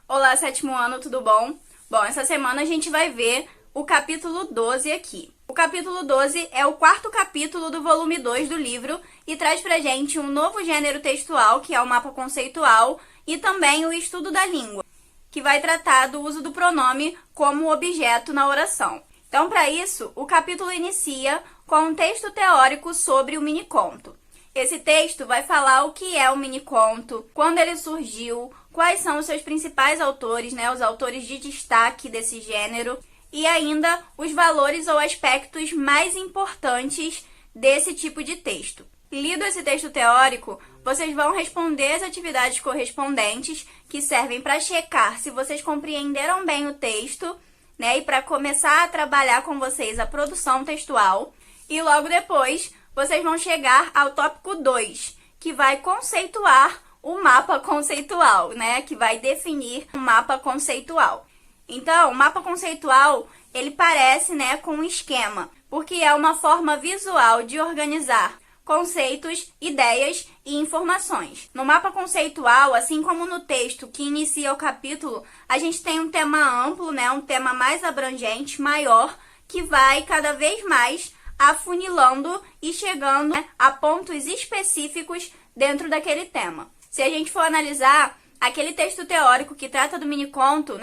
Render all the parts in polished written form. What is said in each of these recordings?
Olá, sétimo ano, tudo bom? Bom, essa semana a gente vai ver o capítulo 12 aqui. O capítulo 12 é o quarto capítulo do volume 2 do livro e traz pra gente um novo gênero textual, que é o mapa conceitual, e também o estudo da língua, que vai tratar do uso do pronome como objeto na oração. Então, para isso, o capítulo inicia com um texto teórico sobre o miniconto. Esse texto vai falar o que é o miniconto, quando ele surgiu, quais são os seus principais autores, os autores de destaque desse gênero, e ainda os valores ou aspectos mais importantes desse tipo de texto. Lido esse texto teórico, vocês vão responder as atividades correspondentes, que servem para checar se vocês compreenderam bem o texto, e para começar a trabalhar com vocês a produção textual. E logo depois, vocês vão chegar ao tópico 2, que vai conceituar o mapa conceitual, que vai definir o mapa conceitual. Então, o mapa conceitual, ele parece, com um esquema, porque é uma forma visual de organizar conceitos, ideias e informações. No mapa conceitual, assim como no texto que inicia o capítulo, a gente tem um tema amplo, um tema mais abrangente, maior, que vai cada vez mais afunilando e chegando a pontos específicos dentro daquele tema. Se a gente for analisar aquele texto teórico que trata do miniconto,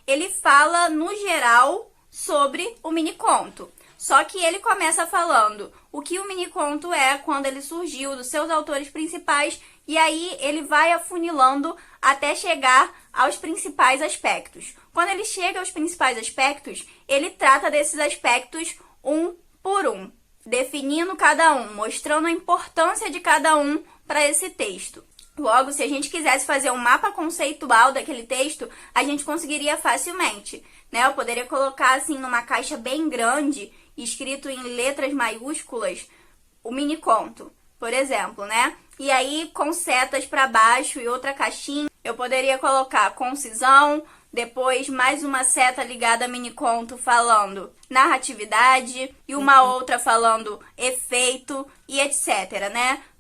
ele fala no geral sobre o miniconto. Só que ele começa falando o que o miniconto é, quando ele surgiu, dos seus autores principais, e aí ele vai afunilando até chegar aos principais aspectos. Quando ele chega aos principais aspectos, ele trata desses aspectos um por um, definindo cada um, mostrando a importância de cada um para esse texto. Logo, se a gente quisesse fazer um mapa conceitual daquele texto, a gente conseguiria facilmente, Eu poderia colocar assim numa caixa bem grande, escrito em letras maiúsculas, o miniconto, por exemplo, E aí, com setas para baixo e outra caixinha, eu poderia colocar concisão, depois mais uma seta ligada a miniconto falando narratividade e uma outra falando efeito e etc,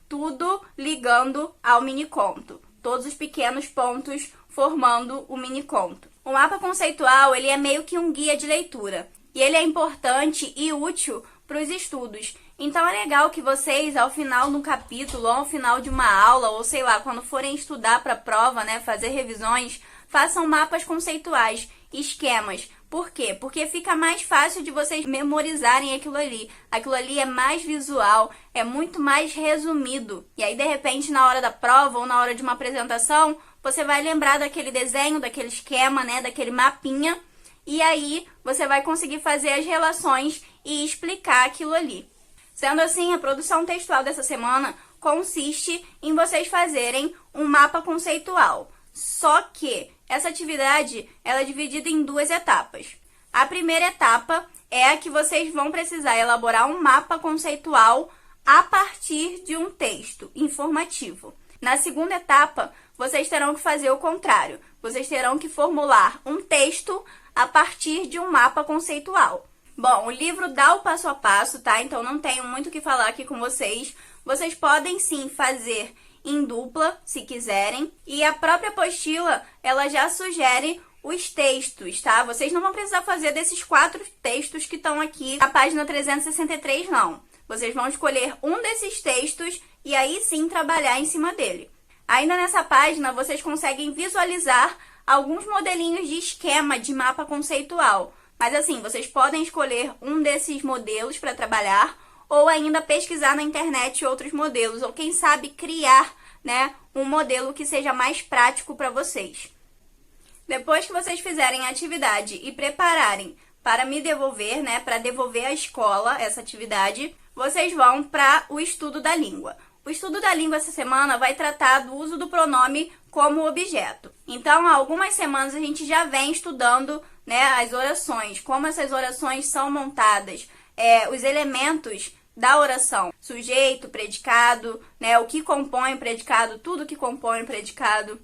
Tudo ligando ao miniconto. Todos os pequenos pontos formando o miniconto. O mapa conceitual, ele é meio que um guia de leitura. E ele é importante e útil para os estudos. Então é legal que vocês, ao final do capítulo, ou ao final de uma aula, ou sei lá, quando forem estudar para a prova, fazer revisões, façam mapas conceituais, esquemas. Por quê? Porque fica mais fácil de vocês memorizarem aquilo ali. Aquilo ali é mais visual, é muito mais resumido. E aí, de repente, na hora da prova ou na hora de uma apresentação, você vai lembrar daquele desenho, daquele esquema, daquele mapinha. E aí, você vai conseguir fazer as relações e explicar aquilo ali. Sendo assim, a produção textual dessa semana consiste em vocês fazerem um mapa conceitual. Só que essa atividade ela é dividida em duas etapas. A primeira etapa é a que vocês vão precisar elaborar um mapa conceitual a partir de um texto informativo. Na segunda etapa, vocês terão que fazer o contrário. Vocês terão que formular um texto a partir de um mapa conceitual. Bom, o livro dá o passo a passo, Então não tenho muito o que falar aqui com vocês. Vocês podem sim fazer em dupla, se quiserem. E a própria apostila, ela já sugere os textos, Vocês não vão precisar fazer desses 4 textos que estão aqui na página 363, não. Vocês vão escolher um desses textos e aí sim trabalhar em cima dele. Ainda nessa página, vocês conseguem visualizar alguns modelinhos de esquema de mapa conceitual. Mas assim, vocês podem escolher um desses modelos para trabalhar ou ainda pesquisar na internet outros modelos, ou quem sabe criar, um modelo que seja mais prático para vocês. Depois que vocês fizerem a atividade e prepararem para me devolver, para devolver à escola essa atividade, vocês vão para o estudo da língua. O estudo da língua essa semana vai tratar do uso do pronome como objeto. Então, há algumas semanas a gente já vem estudando as orações, como essas orações são montadas, os elementos da oração, sujeito, predicado, o que compõe o predicado, tudo que compõe o predicado,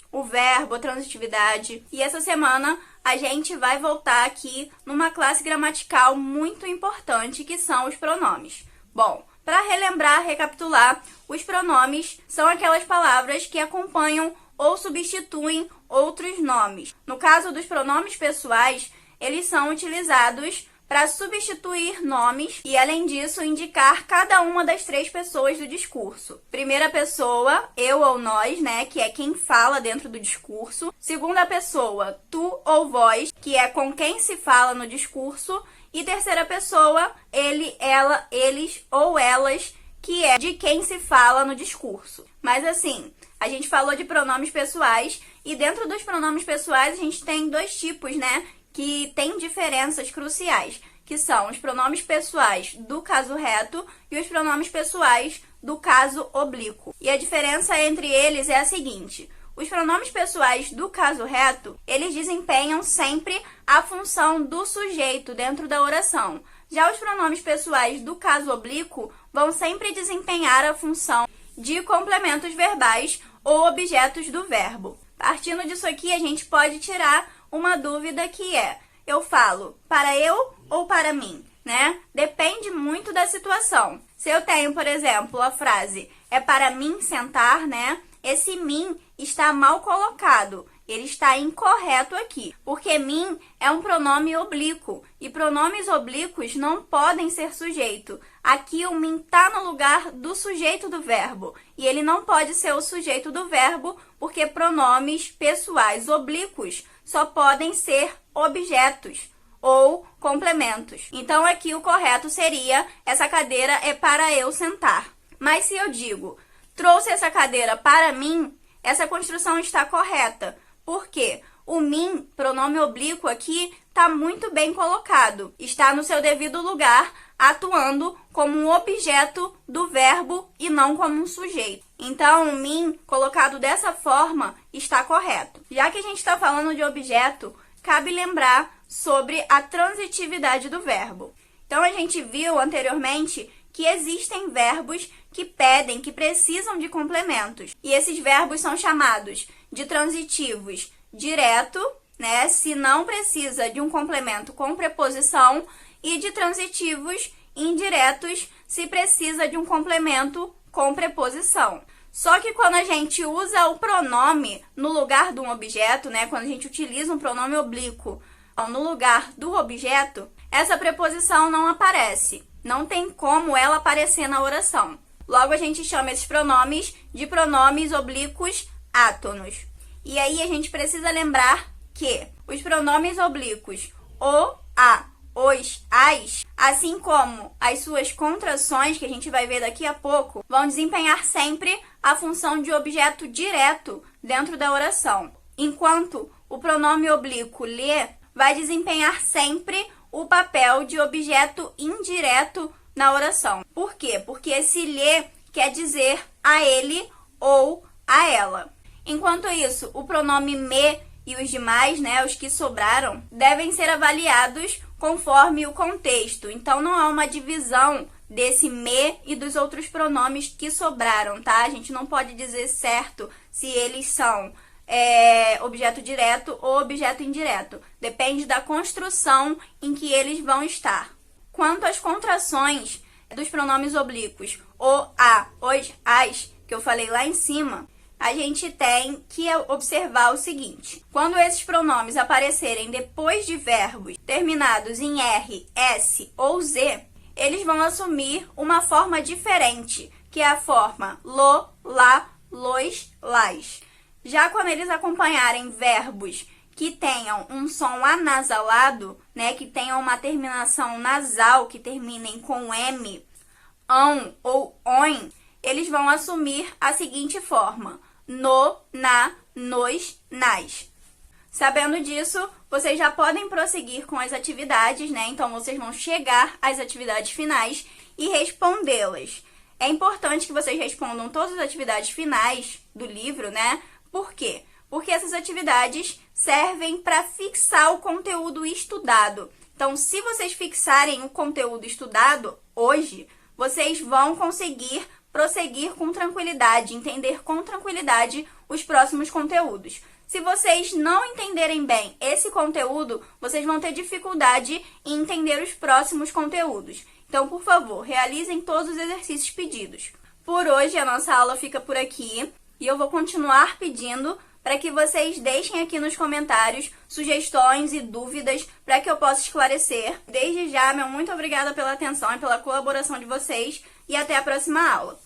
o verbo, a transitividade. E essa semana a gente vai voltar aqui numa classe gramatical muito importante, que são os pronomes. Bom, para relembrar, recapitular, os pronomes são aquelas palavras que acompanham ou substituem outros nomes. No caso dos pronomes pessoais, eles são utilizados para substituir nomes e, além disso, indicar cada uma das três pessoas do discurso. Primeira pessoa, eu ou nós, né, que é quem fala dentro do discurso. Segunda pessoa, tu ou vós, que é com quem se fala no discurso. E terceira pessoa, ele, ela, eles ou elas, que é de quem se fala no discurso. Mas assim, a gente falou de pronomes pessoais e dentro dos pronomes pessoais a gente tem dois tipos, né, que tem diferenças cruciais, que são os pronomes pessoais do caso reto e os pronomes pessoais do caso oblíquo. E a diferença entre eles é a seguinte: os pronomes pessoais do caso reto, eles desempenham sempre a função do sujeito dentro da oração. Já os pronomes pessoais do caso oblíquo vão sempre desempenhar a função de complementos verbais ou objetos do verbo. Partindo disso aqui, a gente pode tirar uma dúvida que é: eu falo para eu ou para mim, né? Depende muito da situação. Se eu tenho, por exemplo, a frase é para mim sentar, né? Esse mim está mal colocado. Ele está incorreto aqui, porque mim é um pronome oblíquo e pronomes oblíquos não podem ser sujeito. Aqui o mim está no lugar do sujeito do verbo e ele não pode ser o sujeito do verbo porque pronomes pessoais oblíquos só podem ser objetos ou complementos. Então aqui o correto seria: essa cadeira é para eu sentar. Mas se eu digo trouxe essa cadeira para mim, essa construção está correta. Por quê? O mim, pronome oblíquo aqui, está muito bem colocado. Está no seu devido lugar, atuando como um objeto do verbo e não como um sujeito. Então, o mim, colocado dessa forma, está correto. Já que a gente está falando de objeto, cabe lembrar sobre a transitividade do verbo. Então, a gente viu anteriormente que existem verbos que pedem, que precisam de complementos. E esses verbos são chamados de transitivos direto, né, se não precisa de um complemento com preposição, e de transitivos indiretos, se precisa de um complemento com preposição. Só que quando a gente usa o pronome no lugar de um objeto, né, quando a gente utiliza um pronome oblíquo no lugar do objeto, essa preposição não aparece. Não tem como ela aparecer na oração. Logo, a gente chama esses pronomes de pronomes oblíquos átonos. E aí, a gente precisa lembrar que os pronomes oblíquos o, a, os, as, assim como as suas contrações, que a gente vai ver daqui a pouco, vão desempenhar sempre a função de objeto direto dentro da oração. Enquanto o pronome oblíquo lhe vai desempenhar sempre o papel de objeto indireto na oração. Por quê? Porque esse lhe quer dizer a ele ou a ela. Enquanto isso, o pronome me e os demais, né, os que sobraram, devem ser avaliados conforme o contexto. Então, não há uma divisão desse me e dos outros pronomes que sobraram, tá? A gente não pode dizer certo se eles são objeto direto ou objeto indireto. Depende da construção em que eles vão estar. Quanto às contrações dos pronomes oblíquos, o, a, os, as, que eu falei lá em cima, a gente tem que observar o seguinte: quando esses pronomes aparecerem depois de verbos terminados em R, S ou Z, eles vão assumir uma forma diferente, que é a forma lo, lá, los, las. Já quando eles acompanharem verbos que tenham um som anasalado, né, que tenham uma terminação nasal, que terminem com M, ão ou on, eles vão assumir a seguinte forma: no, na, nos, nas. Sabendo disso, vocês já podem prosseguir com as atividades, né? Então, vocês vão chegar às atividades finais e respondê-las. É importante que vocês respondam todas as atividades finais do livro, né? Por quê? Porque essas atividades servem para fixar o conteúdo estudado. Então, se vocês fixarem o conteúdo estudado hoje, vocês vão conseguir prosseguir com tranquilidade, entender com tranquilidade os próximos conteúdos. Se vocês não entenderem bem esse conteúdo, vocês vão ter dificuldade em entender os próximos conteúdos. Então, por favor, realizem todos os exercícios pedidos. Por hoje, a nossa aula fica por aqui. E eu vou continuar pedindo para que vocês deixem aqui nos comentários sugestões e dúvidas para que eu possa esclarecer. Desde já, meu muito obrigada pela atenção e pela colaboração de vocês e até a próxima aula.